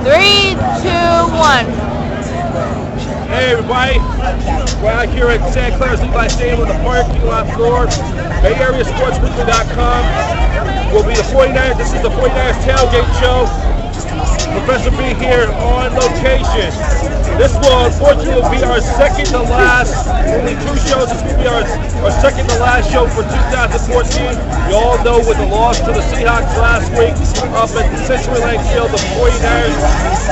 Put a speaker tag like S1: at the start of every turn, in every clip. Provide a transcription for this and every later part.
S1: 3, 2, 1.
S2: Hey everybody, we're out here at Santa Clara's Levis Stadium on the parking lot floor. BayAreaSportsWeekly.com will be the 49ers. This is the 49ers Tailgate Show. Professor B here on location. This will unfortunately be our second to last, only 2 shows. This will be our second to last show for 2014. You all know with the loss to the Seahawks last week up at the CenturyLink Field, the 49ers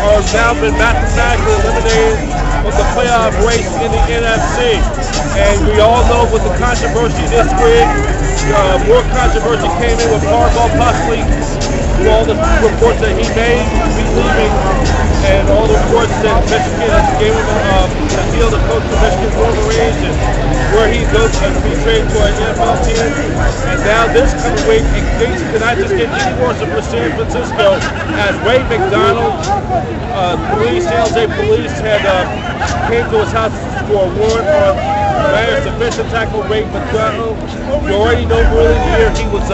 S2: are now been mathematically eliminated from the playoff race in the NFC. And we all know with the controversy this week, more controversy came in with Harbaugh possibly through all the reports that he may be leaving and all the reports that Michigan has given him a deal to coach the Michigan Wolverines and where he goes to be traded to an NFL team. And now this coming week, things cannot just get any worse for San Francisco as Ray McDonald, San Jose police had came to his house for a warrant on Niners defensive tackle Ray McDonald. You already know earlier in the year he was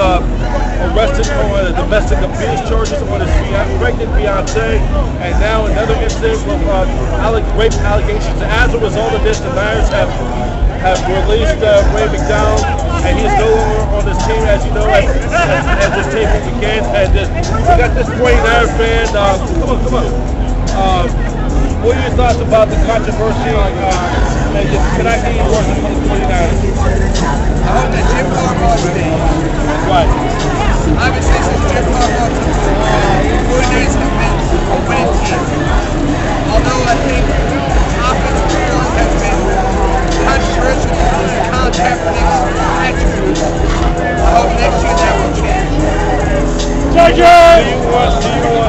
S2: arrested on domestic abuse charges on his pregnant fiancée, and now another incident with rape allegations. As a result of this, the Niners have released Ray McDonald, and he's no longer on this team, as you know, as this team begins. And we got this 49er fan. Come on. What are your thoughts about the controversy and just connecting and working with the 49ers?
S3: I hope that Jim Harbaugh stays.
S2: Right.
S3: Obviously, since Jim Harbaugh took the 49ers have been a winning team. Although I think offensive performance has been controversial because of Colin Kaepernick's attributes. I hope next year that will change.
S2: Do you want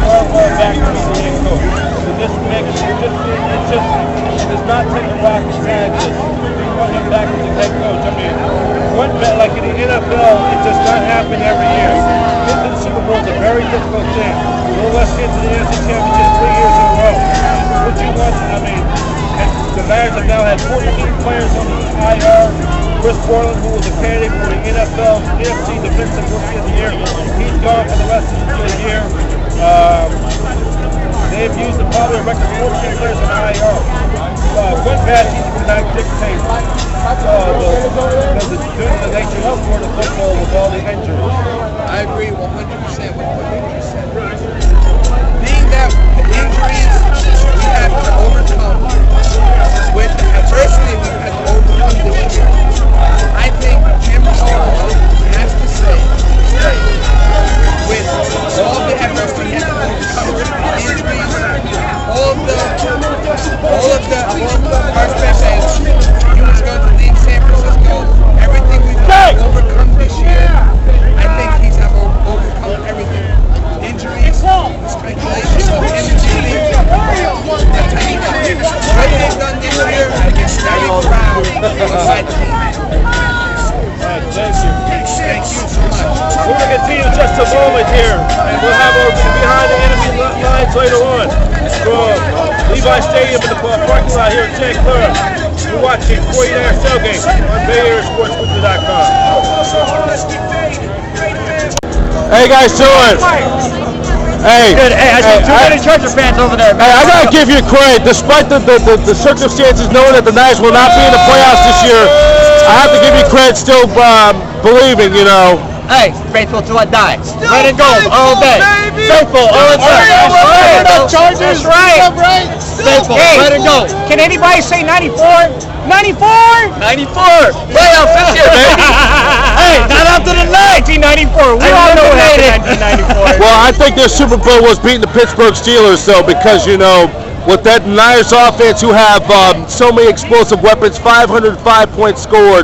S2: Harbaugh back to be the head coach? This makes it does not take a rocket scientist to want him back as the head coach. I mean, like in the NFL, it does not happen every year. Getting to the Super Bowl is a very difficult thing. No less get to the NFC Championship 3 years in a row. What you want? I mean, the Niners have now had 14 players on the IR. Chris Borland, who was a candidate for the NFC Defensive Rookie of the Year, he's gone for the rest of the year. They've used probably a record 14 players on the IR. One bad season could not dictate the nature of Florida football with all the injuries.
S3: I agree 100% with what you just said. Being that the injuries we have to overcome with the adversity we have to overcome this year, I think Jim Harbaugh has to say with all the adversity he has to overcome, the injuries, all of the prospects that he was going to leave San Francisco, everything we've overcome this year, I think he's overcome everything. Injuries, speculation, imagery, what they've done this year, I get very proud of my team. Thank you so much.
S2: We're going to continue in just a moment here, and we'll have our behind the enemy lines later on from Levis Stadium in the parking lot here at Santa Clara. You're watching 49ers Tailgate on BayAreaSportsWeekly.com. Hey guys, doing? Hey,
S4: good. Hey, I see too many Charger fans over there, man.
S2: Hey, I gotta give you credit. Despite the circumstances, knowing that the Niners will not be in the playoffs this year, I have to give you credit still believing, you know.
S4: Hey, faithful till I die. Red and gold all day. Faithful all the time. That's right. That's right. Faithful, red and gold. Can anybody say 94? 94? 94. Playoffs this year, baby. Hey, not after the 1994. We all know what happened in 1994.
S2: Well, I think their Super Bowl was beating the Pittsburgh Steelers, though, because, you know, with that Niners offense who have so many explosive weapons, 505 points scored,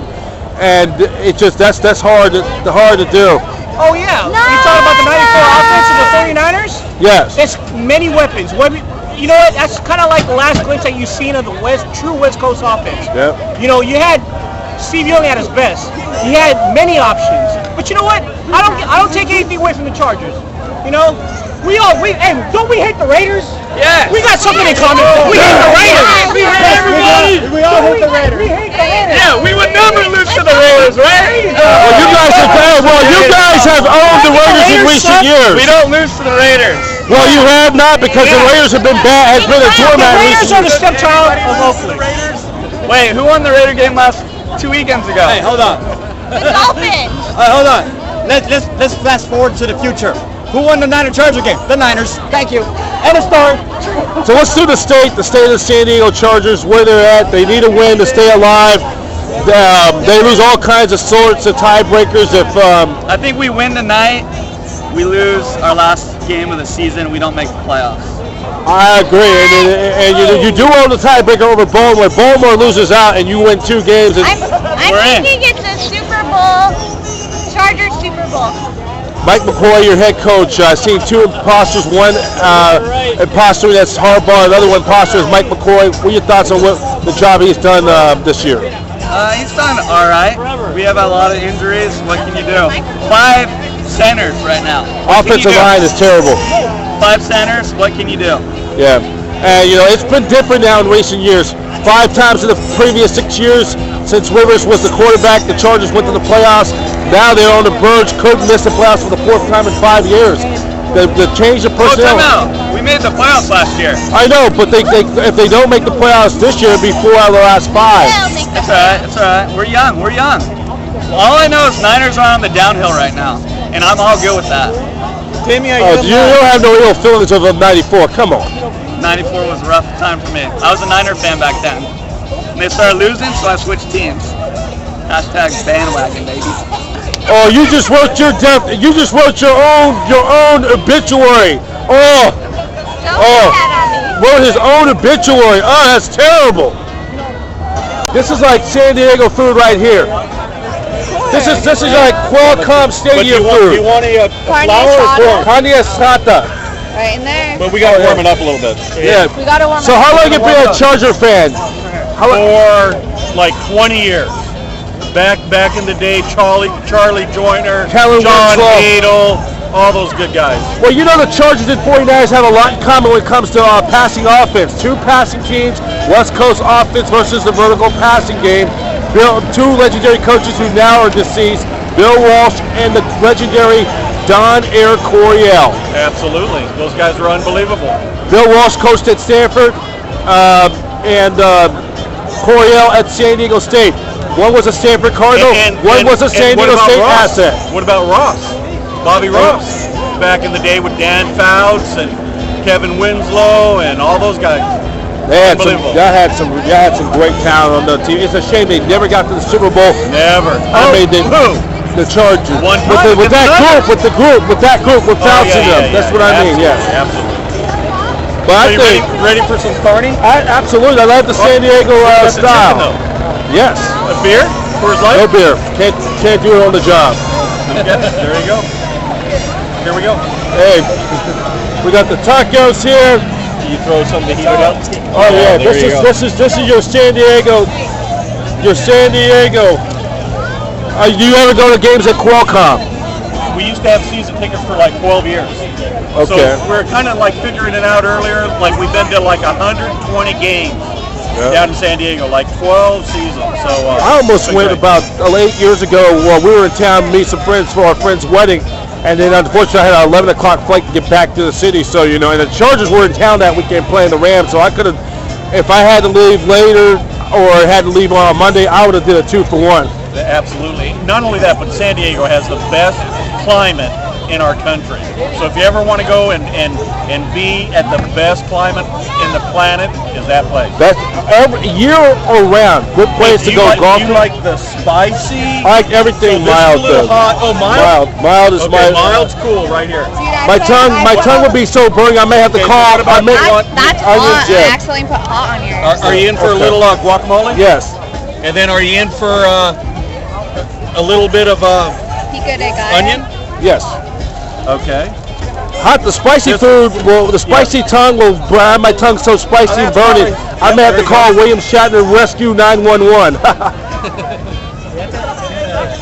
S2: and it just that's hard to do.
S4: Oh yeah, you talking about the 94 offense of the 49ers?
S2: Yes.
S4: There's many weapons. You know what? That's kind of like the last glimpse that you've seen of the true West Coast offense.
S2: Yep.
S4: You know, you had Steve Young at his best. He had many options. But you know what? I don't take anything away from the Chargers. You know, don't we hate the Raiders?
S3: Yeah.
S4: We got something in common. We hate the Raiders.
S3: We hate everybody.
S4: We all hate the Raiders. We hate the Raiders.
S3: Yeah, we would never lose to the Raiders, right?
S2: Well, you guys have owned the Raiders in recent years.
S3: We don't lose to the Raiders.
S2: Well, you have not because the Raiders have been bad. Has been a doormat.
S4: The Raiders are the stepchild of Oakland.
S5: Wait, who won the Raider game last 2 weekends ago?
S6: Hey, hold on.
S1: The Dolphins.
S6: Hold on. Let's fast forward to the future. Who won the Niner-Charger game? The Niners. Thank you. End of story.
S2: So let's do the state of the San Diego Chargers, where they're at. They need a win to stay alive. They lose all kinds of sorts of tiebreakers if.
S5: I think we win tonight. We lose our last game of the season. We don't make the playoffs.
S2: I agree, and you do own the tiebreaker over Baltimore. Baltimore loses out, and you win 2 games. And
S1: I'm thinking it's a Super Bowl, Chargers Super Bowl.
S2: Mike McCoy, your head coach, I've seen 2 imposters. One imposter, that's Harbaugh. Another one imposter is Mike McCoy. What are your thoughts on the job he's done this year?
S5: He's done all right. We have a lot of injuries. What can you do? 5 centers right now.
S2: Offensive line is terrible.
S5: 5 centers. What can you do?
S2: Yeah. And, it's been different now in recent years. 5 times in the previous 6 years since Rivers was the quarterback, the Chargers went to the playoffs. Now they're on the verge, could miss the playoffs for the 4th time in 5 years. The change of personnel.
S5: Oh, time out. We made the playoffs last year.
S2: I know, but if they don't make the playoffs this year, it'll be 4 out of the last 5.
S5: That's all right. That's all right. We're young. We're young. All I know is Niners are on the downhill right now, and I'm all good with that.
S6: Timmy,
S2: you don't have no ill feelings of 94. Come on.
S5: 94 was a rough time for me. I was a Niner fan back then. And they started losing, so I switched teams. Hashtag bandwagon, baby.
S2: Oh, you just wrote your death. You just wrote your own obituary. Wrote his own obituary. Oh, that's terrible. This is like San Diego food right here. This is like Qualcomm Stadium food.
S6: Do you want a flour or corn?
S2: Carne asada.
S1: Right in there.
S6: But we got to warm it up a little bit.
S2: Yeah.
S1: We got to warm
S2: So
S1: up.
S2: how long have you been a Charger fan?
S7: For like 20 years. Back in the day, Charlie Joyner,
S2: Kellen
S7: John
S2: Winslow.
S7: Adel, all those good guys.
S2: Well, the Chargers and 49ers have a lot in common when it comes to passing offense. 2 passing teams, West Coast offense versus the vertical passing game. 2 legendary coaches who now are deceased, Bill Walsh and the legendary Don Air Coryell.
S7: Absolutely. Those guys are unbelievable.
S2: Bill Walsh coached at Stanford and Coryell at San Diego State. One was a Stanford Cardinal, one was a San Diego State asset.
S7: What about Ross? Bobby Ross. Back in the day with Dan Fouts and Kevin Winslow and all those guys.
S2: Y'all had some great talent on the team. It's a shame they never got to the Super Bowl.
S7: Never.
S2: The Chargers. With that group, with Fouts in them. That's what I mean. Yes.
S7: Absolutely.
S2: But
S7: So you ready for some carny?
S2: Absolutely. I love the San Diego style. Yes.
S7: A beer? Coors Light?
S2: No beer. Can't do it on the job.
S7: Okay, there you go. Here we go.
S2: Hey, we got the tacos here.
S7: You throw some to heat it up.
S2: Oh yeah, this is your San Diego. Your San Diego. Do you ever go to games at Qualcomm?
S7: We used to have season tickets for like 12 years.
S2: Okay.
S7: So we're kind of like figuring it out earlier. Like we've been to like 120 games down in San Diego, like 12 seasons. So
S2: I almost went about 8 years ago while we were in town to meet some friends for our friend's wedding. And then unfortunately I had an 11 o'clock flight to get back to the city. So, and the Chargers were in town that weekend playing the Rams. So I could have, if I had to leave later or had to leave on Monday, I would have did a 2-for-1.
S7: Absolutely. Not only that, but San Diego has the best climate in our country. So if you ever want to go and be at the best climate in the planet, is that place.
S2: That's every year around. Good place to go golfing.
S7: Do you like the spicy?
S2: I like everything
S7: so
S2: mild.
S7: This is a little hot. Oh, mild.
S2: Mild is
S7: okay,
S2: my.
S7: Mild's cool right here.
S2: My tongue would be so burning. I may have to call.
S1: That's hot.
S2: Yeah.
S1: I accidentally put hot on yours.
S7: Are you in for a little guacamole?
S2: Yes.
S7: And then are you in for a little bit of
S1: Pico de gallo.
S7: onion?
S2: Yes.
S7: Okay.
S2: Hot, the spicy food the spicy tongue will grind my tongue so spicy and burning. I may have to call William Shatner Rescue 911.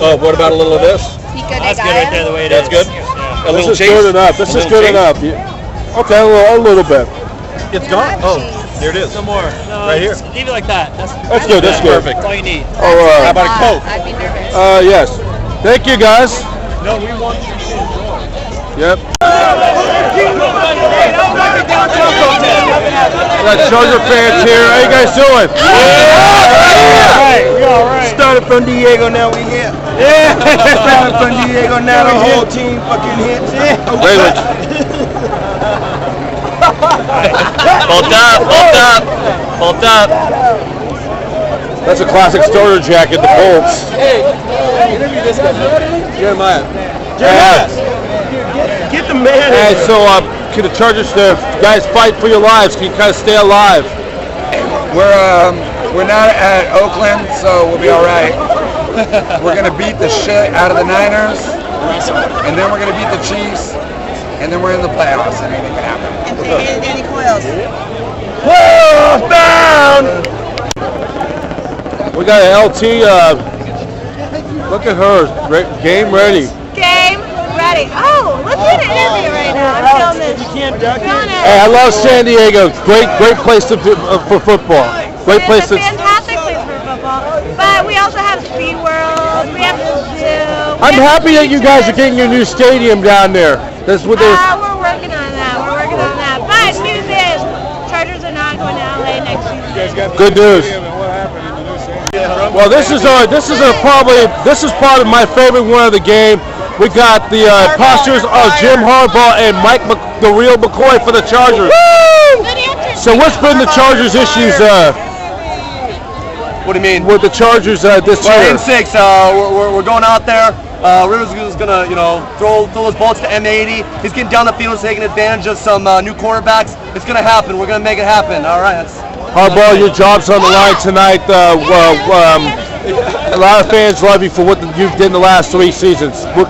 S7: Oh, what about a little of this?
S1: Pico de
S6: That's good right there,
S1: gallo.
S6: the way it
S7: That's
S6: is.
S7: good.
S6: Yeah.
S7: A little
S2: This is
S7: cheese?
S2: good enough. This
S7: A
S2: is
S7: little
S2: good
S7: cheese?
S2: enough. Yeah. Okay, a little bit.
S7: It's gone. Oh, there it is.
S6: Some more. No,
S7: Right here.
S6: just leave it like that.
S2: That's good. That's good.
S7: Perfect.
S6: That's all you need.
S2: Oh,
S7: How about a Coke?
S1: I'd be nervous.
S2: yes. Thank you, guys.
S7: No, we want you to enjoy.
S2: Yep. Got Charger fans here. How you guys doing?
S6: We all right.
S4: Started from Diego, now we here.
S6: Yeah.
S4: Started from Diego, now the whole team fucking hits.
S5: Bolt up.
S2: That's a classic starter jacket, the Bolts.
S6: Jeremiah.
S2: Get the man. Hey, so can the Chargers guys fight for your lives? Can you kind of stay alive?
S3: We're not at Oakland, so we'll be all right. We're gonna beat the shit out of the Niners, and then we're gonna beat the Chiefs, and then we're in the playoffs, and anything can happen.
S8: And say Danny Coyles.
S2: Whoa, down! We got an LT. Look at her, game ready.
S1: Game ready. Oh, let's do an interview right now. I'm feeling this.
S2: Hey, I love San Diego. Great place for football. Great place
S1: It's a fantastic place for football. But we also have Speed World. We have the zoo.
S2: I'm happy that you guys are getting your new stadium down there. That's what they're.
S1: We're working on that. But news is, Chargers are not going to LA next season.
S2: Good news. Well, this is part of my favorite one of the game. We got the postures of Jim Harbaugh and the real McCoy for the Chargers. So what's been the Chargers' issues?
S6: What do you mean?
S2: With the Chargers this
S6: Well,
S2: year?
S6: in 6, we're going out there. Rivers is gonna, throw those bolts to M80. He's getting down the field, taking advantage of some new quarterbacks. It's gonna happen. We're gonna make it happen. All right.
S2: Harbaugh, your job's on the line tonight. A lot of fans love you for what you did in the last 3 seasons.
S5: You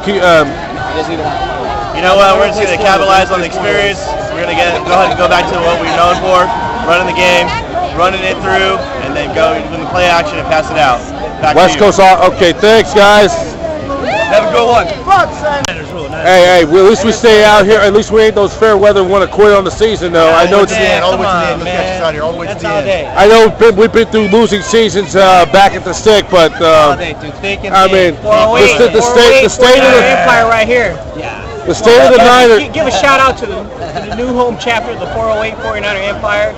S5: know what? We're just going to capitalize on the experience. We're going to go ahead and go back to what we're known for: running the game, running it through, and then go in the play action and pass it out.
S2: West Coast. Okay, thanks, guys.
S6: Have a good one.
S2: Hey, well, at least we stay out here. At least we ain't those fair weather want to quit on the season, though. I know it's the end.
S6: All the way to the end. Let's catch us out here. All the way to the end.
S2: I know we've been through losing seasons back at the stick, but I mean, the state of the
S4: Empire right here.
S2: The state of the Niners.
S4: Give a shout out to the new home chapter of the 408 49er Empire.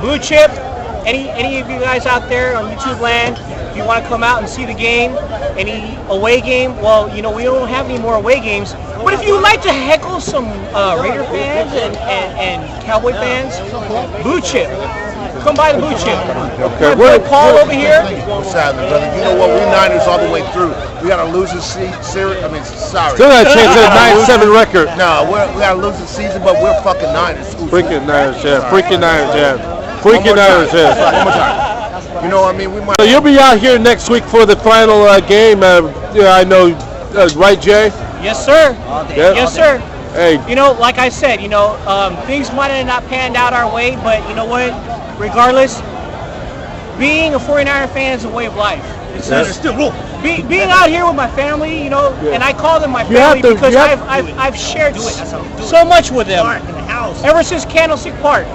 S4: Blue Chip. Any of you guys out there on YouTube land, if you want to come out and see the game, any away game, well, we don't have any more away games. But if you would like to heckle some Raider fans and Cowboy fans, Blue Chip. Come by the Blue Chip.
S2: Okay,
S4: we're Paul over here.
S9: Sadly, brother. You know what? We Niners all the way through. We got to lose this season. Sorry.
S2: Still got a chance at a 9-7 record.
S9: No, we got to lose the season, but we're fucking Niners.
S2: Freaking Niners, yeah. Freaking Niners, yeah. Freaking Niners, yeah.
S9: One more time. You know what I mean? We might.
S2: So you'll be out here next week for the final game. I know, right, Jay?
S4: Yes, sir.
S2: Yeah.
S4: Yes, sir.
S2: Hey.
S4: Like I said, things might have not panned out our way, but you know what? Regardless, being a 49er fan is a way of life. Being out here with my family, and I call them my family because I've shared so much with them ever since Candlestick Park.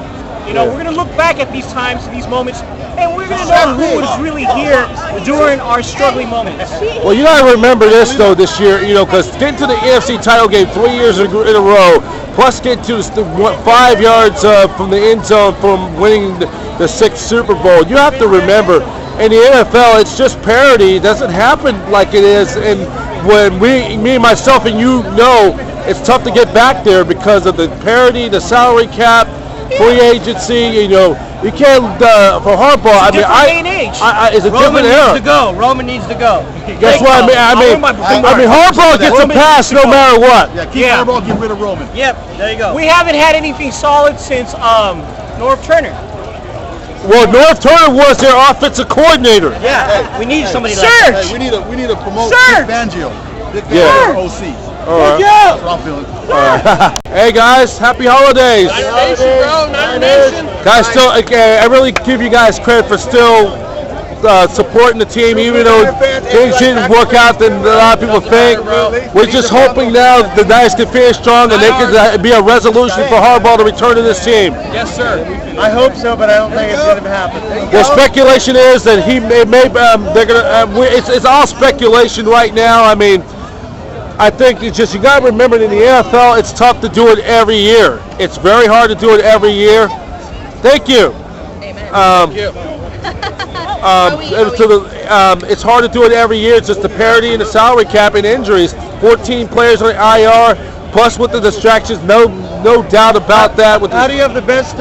S4: We're going to look back at these times, these moments, and we're going to know who was really here during our struggling moments.
S2: Well, you got to remember this, though, this year, because getting to the AFC title game 3 years in a row, plus getting to 5 yards from the end zone from winning the 6th Super Bowl, you have to remember, in the NFL, it's just parity. It doesn't happen like it is. And when me, myself, and it's tough to get back there because of the parity, the salary cap, free agency, you can't, for Harbaugh, it's a different era.
S4: Roman needs to go.
S2: Guess what? I mean, Harbaugh gets a pass no matter what.
S9: Yeah, Harbaugh, get rid of Roman.
S4: Yep, there you go. We haven't had anything solid since Norv Turner.
S2: Well, Norv Turner was their offensive coordinator.
S4: Yeah, we need somebody like
S9: that. Hey, we need to promote Vic Fangio. Vic Fangio, OC.
S2: All right.
S9: That's what I'm feeling.
S2: Hey guys, happy holidays.
S6: Niner Nation, bro. Niner Nation.
S2: Guys, I really give you guys credit for still supporting the team, even though things didn't work out than a lot of people think. We're just hoping now the Niners can finish strong and they can be a resolution for Harbaugh to return to this team.
S6: Yes, sir. I hope so, but I don't think it's going to happen.
S2: Well, speculation is that they're gonna. It's all speculation right now. I mean, I think it's just, you got to remember in the NFL, it's tough to do it every year. It's very hard to do it every year. Thank you.
S3: Thank you.
S2: It's hard to do it every year. It's just the parity and the salary cap and injuries. 14 players on the IR, plus with the distractions, no doubt about that.
S4: How do you have the best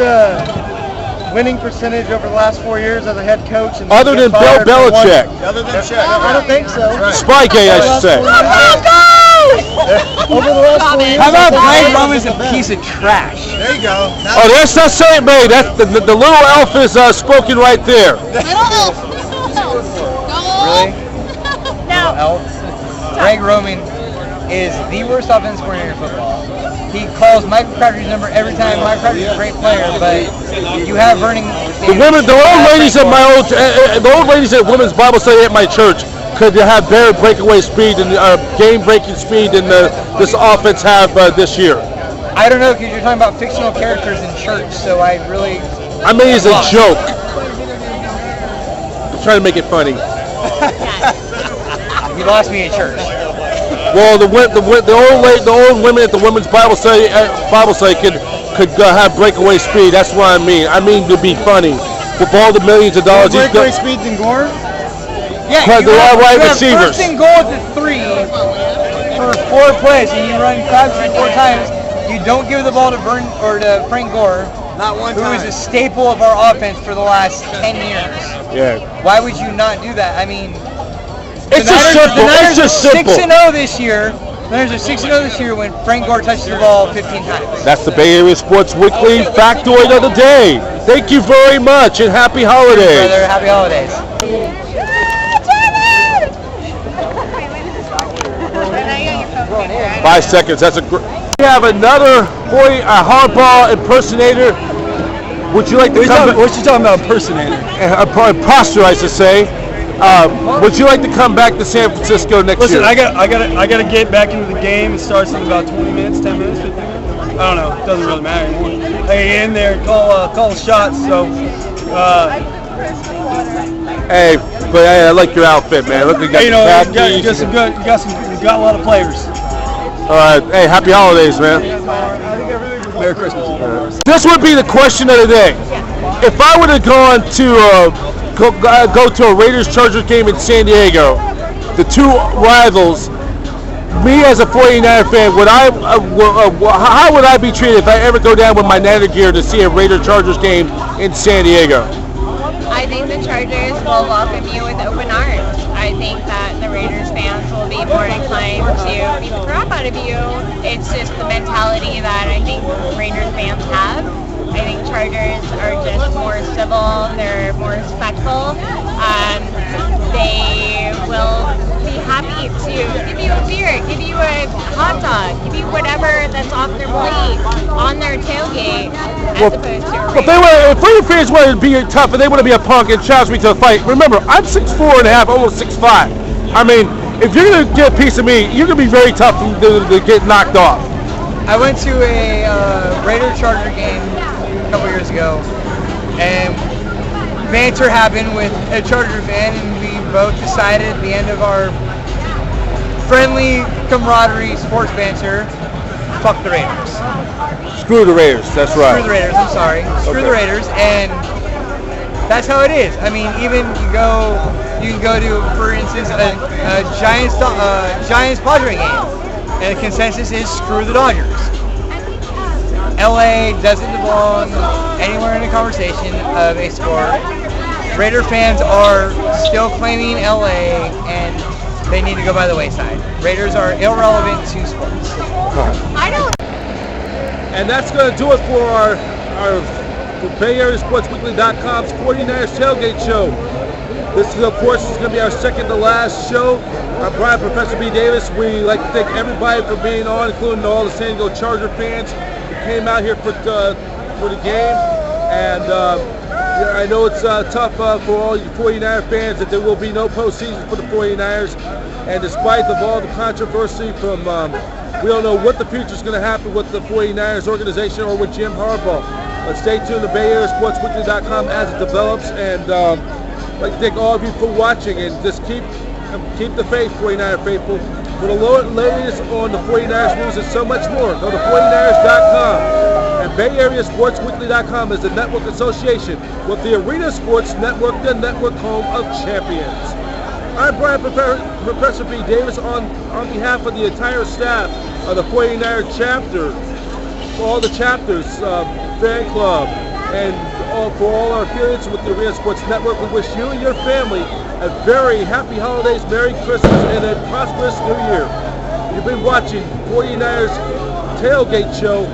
S4: winning percentage over the last 4 years as a head coach? And
S2: Other than Bill Belichick.
S7: Other than Shaq.
S4: I don't think so.
S2: Spygate, I should say.
S4: Over the last 4 years.
S6: How about Brian Roman's a piece of trash?
S3: There you go.
S2: Oh, that's not saying, man. That's the little elf is spoken right there.
S4: Really?
S1: No.
S4: Elf? Greg Roman is the worst offensive coordinator in football. He calls Michael Crabtree's number every time. Michael Crabtree's a great player, but you have Vernon.
S2: The old ladies at women's Bible study at my church could have better breakaway speed and game-breaking speed than this offense have this year.
S4: I don't know, because you're talking about fictional characters in church, so I
S2: mean, it's a joke. I'm trying to make it funny.
S4: You lost me at church.
S2: Well, the old women at the women's Bible study could have breakaway speed. That's what I mean. I mean to be funny. With all the millions of dollars.
S4: Breakaway speed than Gore? Yeah,
S2: you have wide receivers.
S4: First and goal at the 3 for 4 plays, and you run Crabtree 4 times. You don't give the ball to Frank Gore, who is a staple of our offense for the last 10 years.
S2: Yeah.
S4: Why would you not do that? I mean,
S2: it's just simple.
S4: 6-0 this year. The Niners are 6-0 this year when Frank Gore touches the ball 15 times.
S2: That's the Bay Area Sports Weekly factoid of the day. Thank you very much and happy holidays.
S4: Brother, happy holidays.
S2: 5 seconds. That's a great. We have another hardball impersonator. Would you like to come?
S6: What you talking about, impersonator?
S2: Imposter, I should say. Would you like to come back to San Francisco next year?
S6: I gotta get back into the game. It starts in about 20 minutes, 10 minutes, 15 minutes. I don't know. It doesn't really matter anymore. I get in there and call shots. So.
S2: Hey, but I like your outfit, man. Look, you got
S6: you got a lot of players.
S2: All right. Hey, happy holidays, man.
S6: Merry Christmas.
S2: This would be the question of the day. If I would have gone to go to a Raiders-Chargers game in San Diego, the two rivals, me as a 49er fan, how would I be treated if I ever go down with my Niner gear to see a Raiders-Chargers game in San Diego?
S1: I think the Chargers will welcome you with open arms. I think that the Raiders fans will be more inclined to beat the crap out of you. It's just the mentality that I think Raiders fans have. I think Chargers are just more civil, they're more respectful. They will be happy to give you a beer, give you a hot dog, give you whatever that's off their plate on their tailgate, as opposed to a
S2: if Raider fans wanted to be tough and they want to be a punk and challenge me to a fight, remember, I'm 6'4.5", almost 6'5". I mean, if you're going to get a piece of me, you're going to be very tough to get knocked off.
S4: I went to a Raider-Charger game a couple years ago, and banter happened with a Charger fan, and we both decided at the end of our friendly camaraderie sports banter, fuck the Raiders.
S2: Screw the Raiders, that's right.
S4: Screw the Raiders, I'm sorry. Screw the Raiders, and that's how it is. I mean, even you can go to, for instance, a Giants-Padre game, and the consensus is screw the Dodgers. LA doesn't belong anywhere in the conversation of a sport. Raider fans are still claiming LA, and they need to go by the wayside. Raiders are irrelevant to sports.
S2: And that's going to do it for our Bay Area Sports Weekly.com's 49ers Tailgate Show. This, of course, is going to be our second to last show. I'm Brian, Professor B. Davis. We like to thank everybody for being on, including all the San Diego Charger fans who came out here for the game. And I know it's tough for all you 49er fans that there will be no postseason for the 49ers. And despite of all the controversy from, we don't know what the future is going to happen with the 49ers organization or with Jim Harbaugh. But stay tuned to BayAreaSportsWeekly.com as it develops. And I'd like to thank all of you for watching, and just keep the faith, 49er faithful. For the latest on the 49ers news and so much more, go to 49ers.com. And BayAreaSportsWeekly.com is the network association with the Arena Sports Network, the network home of champions. I'm Brian Professor B. Davis on behalf of the entire staff of the 49er chapter, for all the chapters, fan club, and for all our affiliates with the Arena Sports Network. We wish you and your family a very happy holidays, Merry Christmas, and a prosperous New Year. You've been watching 49ers Tailgate Show